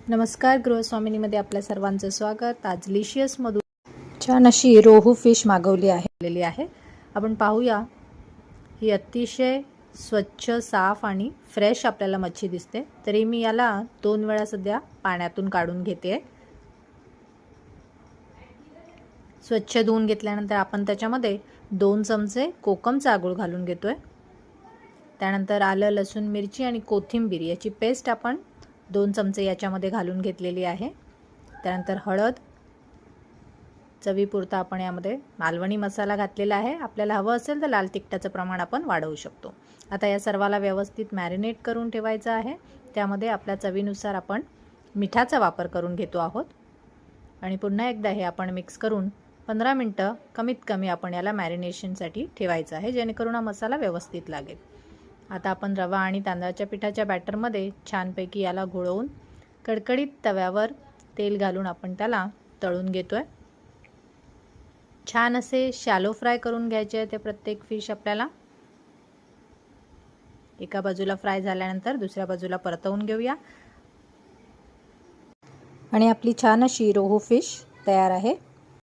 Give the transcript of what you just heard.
नमस्कार, गृहस्वामिनीमध्ये आपल्या सर्वांचं स्वागत। आज लिशियसमधून छान अशी रोहू फिश मागवली आहे। आपण पाहूया, ही अतिशय स्वच्छ, साफ आणि फ्रेश आपल्याला मच्छी दिसते। तरी मी याला 2 वेळा सध्या पाण्यातून काढून घेते। स्वच्छ धुवून घेतल्यानंतर आपण त्याच्यामध्ये 2 चमचे कोकमचा गूळ घालून घेतोय। त्यानंतर आलं, लसूण, मिरची आणि कोथिंबीर याची पेस्ट आपण 2 चमचे याच्यामध्ये घालून घेतलेली आहे। त्यानंतर हळद, चवीपुरता आपण यामध्ये मालवणी मसाला घातलेला आहे। आपल्याला हवं असेल तर लाल तिखटाचं प्रमाण आपण वाढवू शकतो। आता या सर्वाला व्यवस्थित मॅरिनेट करून ठेवायचं आहे। त्यामध्ये आपल्या चवीनुसार आपण मिठाचा वापर करून घेतो आहोत आणि पुन्हा एकदा हे आपण मिक्स करून 15 मिनिटं कमीत कमी आपण याला मॅरिनेशनसाठी ठेवायचं आहे, जेणेकरून हा मसाला व्यवस्थित लागेल। आता आपण रवा आणि तांदळाच्या पिठाच्या बॅटरमध्ये छानपैकी याला घोळवून कडकडीत तव्यावर तेल घालून आपण त्याला तळून घेतोय। छान असे शॅलो फ्राय करून घ्यायचे आहे ते प्रत्येक फिश आपल्याला। एका बाजूला फ्राय झाल्यानंतर दुसऱ्या बाजूला परतवून घेऊया आणि आपली छान अशी रोहू फिश तयार आहे।